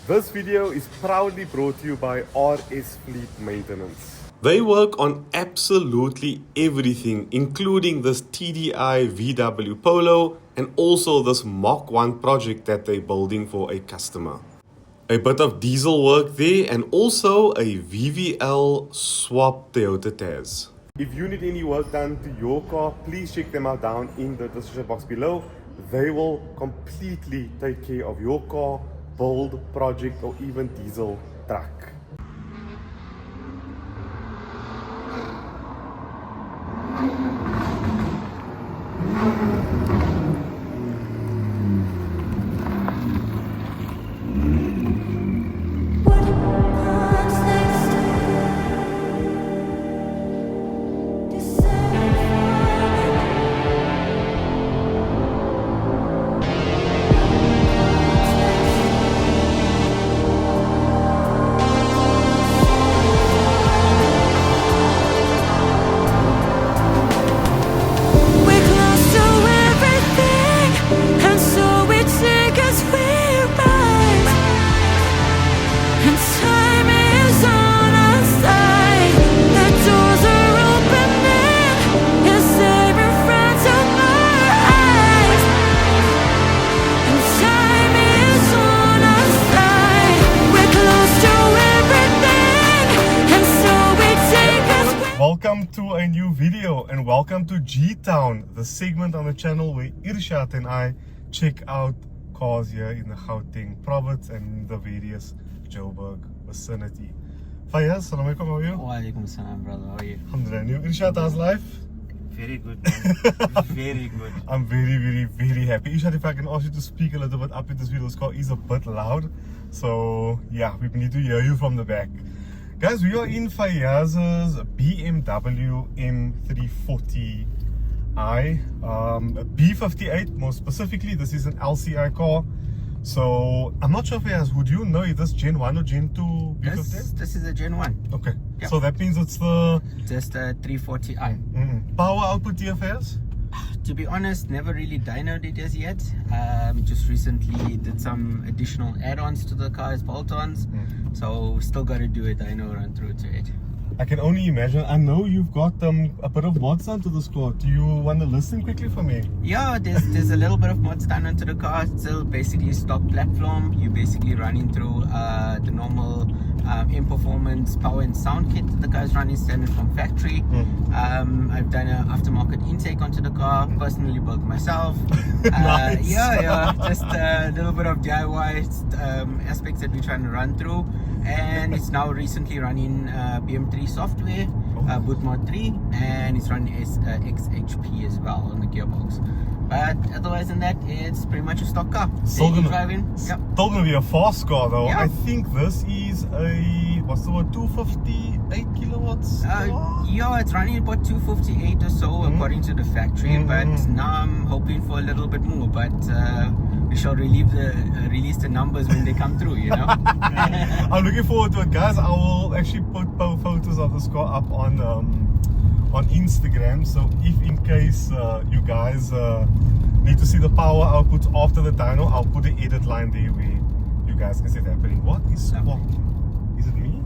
This video is proudly brought to you by RS Fleet Maintenance. They work on absolutely everything, including this TDI VW Polo and also this Mach 1 project that they're building for a customer. A bit of diesel work there and also a VVL swap Toyota Taz. If you need any work done to your car, please check them out down in the description box below. They will completely take care of your car, build, project or even diesel truck. Welcome to a new video and welcome to G-Town, the segment on the channel where Irshad and I check out cars here in the Gauteng province and the various Joburg vicinity. Fayaz, salam alaikum, how are you? Wa alaikum salam, brother. How are you? Alhamdulillah. Irshad, how's life? Very good, man. Very good. I'm very happy. Irshad, if I can ask you to speak a little bit up in this video, this car is a bit loud. So yeah, we need to hear you from the back. Guys, we are in Fayaz's BMW M340i, a B58 more specifically. This is an LCI car. So I'm not sure, Fayaz, would you know if this Gen 1 or Gen 2 B58? This is a Gen 1. Okay, Yeah. so that means it's the Just a 340i. power output here, Fayaz? To be honest, never really dynoed it as yet. Just recently did some additional add-ons to the car as bolt-ons. So still got to do a dyno run through to it. I can only imagine. I know you've got a bit of mods onto this car. Do you want to list them quickly for me? Yeah, there's a little bit of mods done onto the car. It's still basically stock platform. You're basically running through the normal M Performance power and sound kit that the car's running standard from factory. I've done an aftermarket intake onto the car, personally built myself. Nice. Yeah, just a little bit of DIY aspects that we're trying to run through. And it's now recently running BM3 software, boot mode 3, and it's running XHP as well on the gearbox. But otherwise than that, it's pretty much a stock car. Still driving. Yep. Still gonna be a fast car though. Yeah. I think this is a, what's the word, 258 kilowatts? Yeah, it's running about 258 or so according to the factory, but now I'm hoping for a little bit more, but we shall release the numbers when they come through, you know. I'm looking forward to it, guys. I will actually put photos of this car up on Instagram, so if in case you guys need to see the power outputs after the dyno, I'll put the edit line there where you guys can see it happening. What is squawking? Is it me?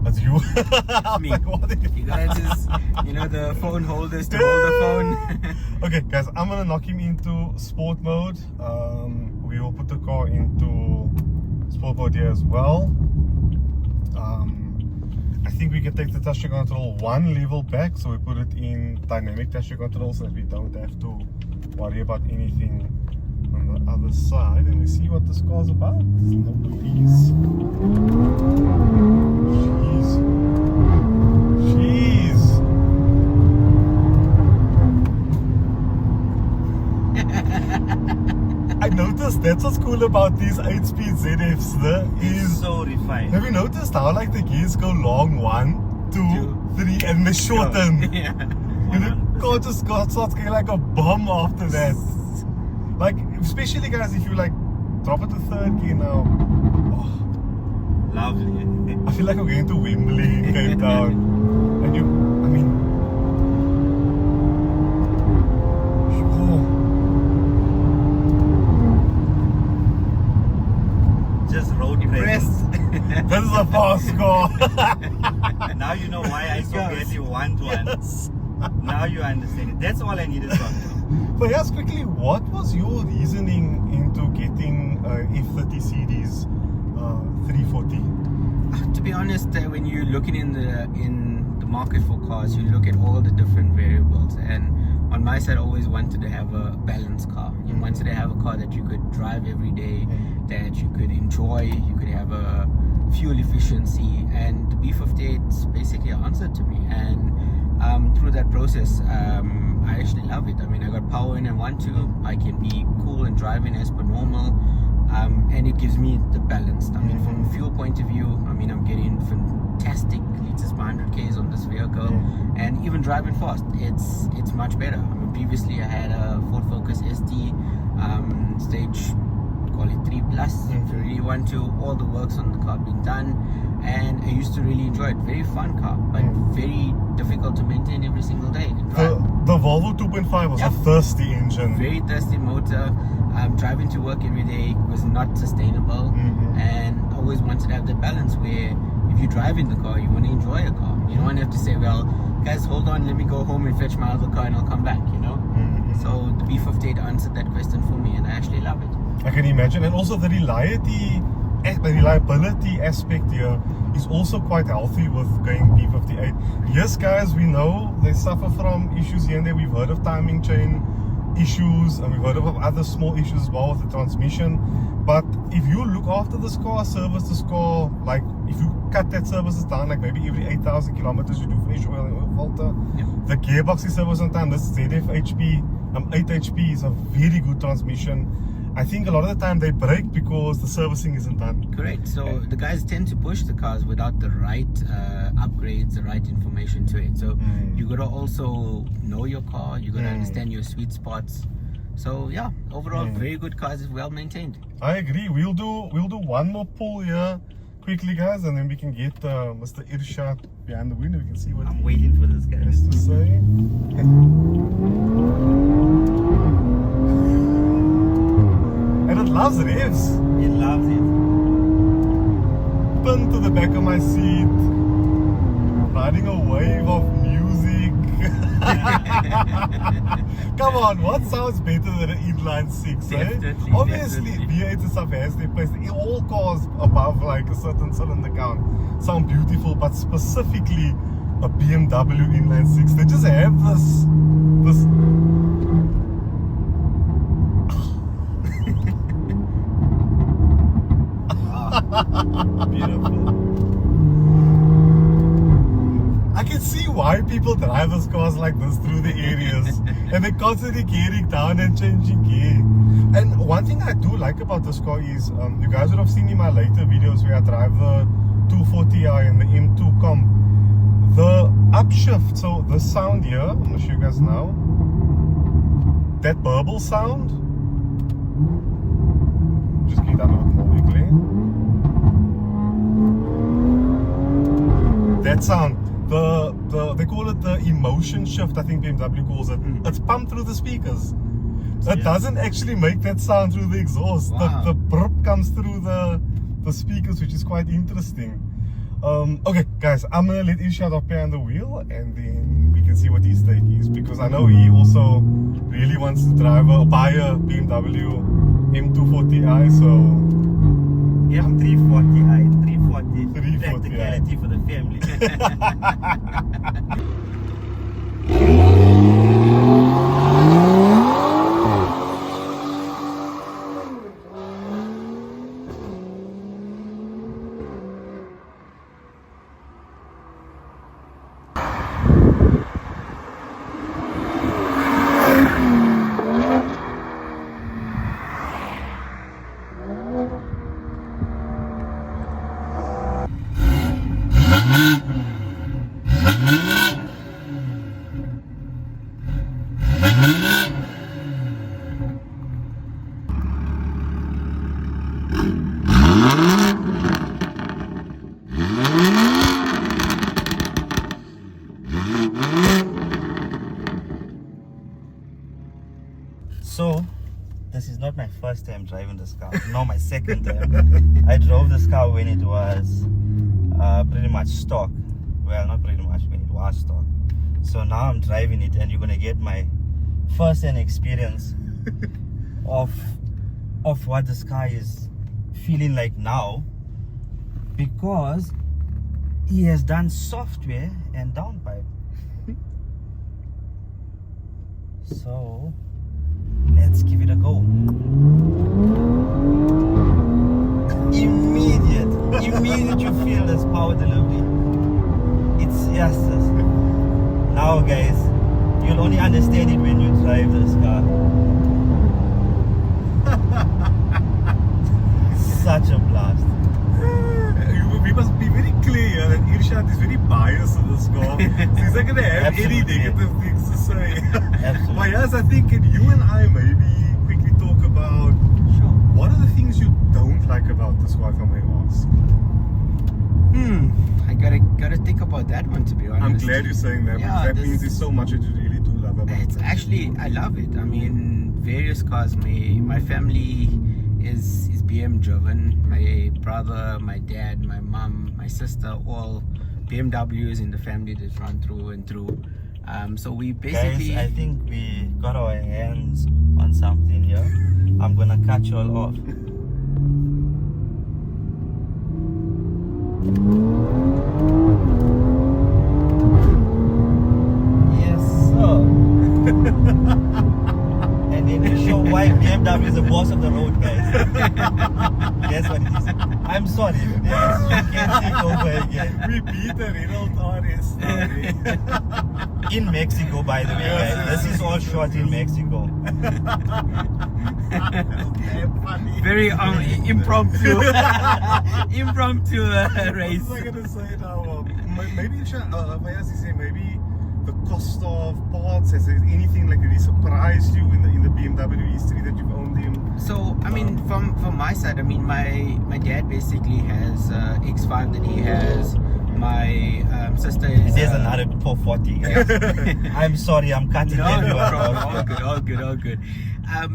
That's you. It's me. Like, what is You guys just, the phone holders to hold the phone. Okay, guys, I'm gonna knock him into sport mode. We will put the car into sport mode here as well. I think we can take the traction control one level back, so we put it in dynamic traction control so that we don't have to worry about anything on the other side. And we see what this car's about. Jeez. I noticed that's what's cool about these 8-speed ZFs there is so refined. have you noticed how like the gears go long 1, 2, 3 and they shorten? Yeah. And the car just starts going like a bomb after that. Like especially guys if you like drop it to third gear now. Oh, Lovely. I feel like I'm going to Wembley, Cape Town. And I mean Just road Impressed. presence. This is a fast car. Now you know why I so Yes. badly want one. Yes. Now you understand it. That's all I needed from you. But yes, quickly, what was your reasoning into getting F30 series 340? To be honest, when you're looking in the market for cars, you look at all the different variables, and on my side, I always wanted to have a balanced car. You wanted to have a car that you could drive every day, that you could enjoy, you could have a fuel efficiency, and the B58 basically answered to me. And through that process, I actually love it. I mean, I got power in I want to. I can be cool and driving as per normal. And it gives me the balance. I mean, from a fuel point of view, I mean, I'm getting fantastic liters per 100 k's on this vehicle, and even driving fast, it's much better. I mean, previously I had a Ford Focus ST stage, call it 3 plus. If you really want to, all the works on the car being done, and I used to really enjoy it. Very fun car, but very difficult to maintain every single day and drive. The Volvo 2.5 was Yep. a thirsty engine. Very thirsty motor. Driving to work every day was not sustainable, and I always wanted to have the balance where if you drive in the car, you want to enjoy a car. You don't want to have to say, well, guys, hold on, let me go home and fetch my other car and I'll come back, you know? So the B58 answered that question for me, and I actually love it. I can imagine, and also the reliability aspect here is also quite healthy with going B58. Yes, guys, we know they suffer from issues here and there. We've heard of timing chain issues, and we've heard of other small issues as well with the transmission. But if you look after this car, service this car, like if you cut that services down, like maybe every 8,000 kilometers you do fresh oil and oil filter, the gearbox is serviced on time. This ZF HP 8 HP is a very good transmission. I think a lot of the time they break because the servicing isn't done. Correct. So the guys tend to push the cars without the right upgrades, the right information to it. So you gotta also know your car. You gotta understand your sweet spots. So yeah, overall very good cars, well maintained. I agree. We'll do one more pull here quickly, guys, and then we can get Mr. Irshad behind the window. We can see what I'm waiting for this guy. he has to say. And it loves revs. He loves it. Pin to the back of my seat, riding a wave of music. Come on, what sounds better than an inline 6, eh? Definitely, Obviously, definitely. V8 and stuff has their place. All cars above like a certain cylinder count sound beautiful, but specifically a BMW inline 6, they just have this Beautiful. I can see why people drive those cars like this through the areas and they're constantly gearing down and changing gear. And one thing I do like about this car is, you guys would have seen in my later videos where I drive the 240i and the M2 Comp. The upshift, so the sound here, I'm going to show you guys now. That burble sound. Just get that a bit more quickly. That sound. They call it the emotion shift, I think BMW calls it. It's pumped through the speakers. It doesn't actually make that sound through the exhaust. Wow. The burp comes through the speakers, which is quite interesting. Okay, guys, I'm gonna let Irshad up behind the wheel, and then we can see what his take is, because I know he also really wants to buy a BMW M240i. So M340i, 340, 340i. practicality for the family. first time driving this car. No, my second time. I drove this car when it was pretty much stock. Well, not pretty much, when it was stock. So now I'm driving it, and you're gonna get my first-hand experience of what this car is feeling like now, because he has done software and downpipe. So let's give it a go. Immediate you feel this power delivery. It's yes. Now guys, you'll only understand it when you drive this car. Such a blast. We must be very clear that Irshad is very biased in this car. So he's not going to have Absolutely. any negative things to say. Absolutely. But yes, I think you and I maybe quickly talk about what are the things you don't like about this car, if I may ask. I gotta think about that one, to be honest. I'm glad you're saying that, Yeah, because that means there's so much that you really do love about It's it. actually, I love it. I mean, various cars. My family is BM driven. My brother, my dad, my mom, my sister, all BMWs in the family that run through and through. So we basically. Guys, I think we got our hands on something here. I'm gonna cut you all off. Yes, sir. And then we show why BMW is the boss of the road, guys. That's what it is. I'm sorry. Yes, you can take over again. We beat the Renault RS story. In Mexico, by the way, guys. This is all shot in Mexico. Funny. Very impromptu race. What was I gonna say now? Maybe Fayaz is saying maybe the cost of parts. Has there anything like really surprised you in the BMW history that you've owned them? So I mean, from my side, I mean, my dad basically has X5 that he has. My sister is. There's another 440, guys. I'm sorry, I'm cutting No everyone problem. off. All good.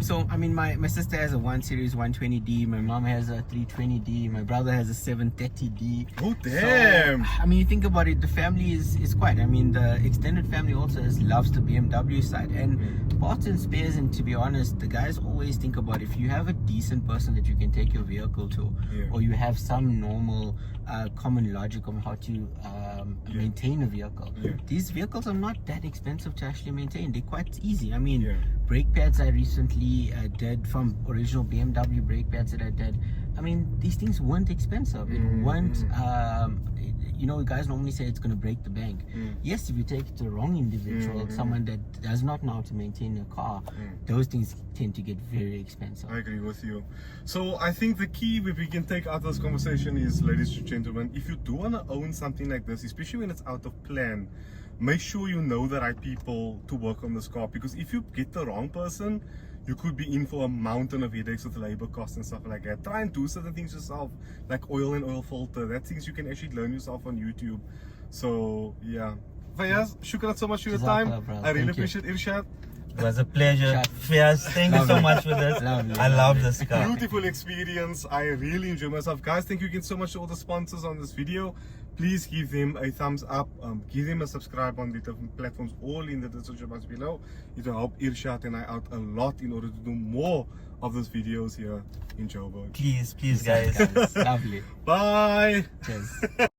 So I mean, my sister has a 1 Series 120D. My mom has a 320D. My brother has a 730D. Oh damn! So, I mean, you think about it, the family is quite. I mean, the extended family also loves the BMW side and parts and spares. And to be honest, the guys always think about if you have a decent person that you can take your vehicle to, or you have some normal common logic on how to maintain a vehicle. These vehicles are not that expensive to actually maintain. They're quite easy. I mean, brake pads I recently did from original BMW brake pads that I did. I mean, these things weren't expensive. It weren't, you know, guys normally say it's going to break the bank. Yes, if you take it to the wrong individual, someone that does not know how to maintain a car, those things tend to get very expensive. I agree with you. So I think the key that we can take out of this conversation is, ladies and gentlemen, if you do want to own something like this, especially when it's out of plan, make sure you know the right people to work on this car, because if you get the wrong person, you could be in for a mountain of headaches with labor costs and stuff like that. Try and do certain things yourself, like oil and oil filter. That's things you can actually learn yourself on YouTube. So yeah, Fayaz, shukran so much for your time. I really appreciate it, Irshad. It was a pleasure. Faiz, thank you so much for this. I love this car. Beautiful experience. I really enjoy myself. Guys, thank you again so much to all the sponsors on this video. Please give them a thumbs up, give them a subscribe on the different platforms, all in the description box below. It will help Irshad and I out a lot in order to do more of those videos here in Joburg. Please, guys. Lovely. Bye. Cheers.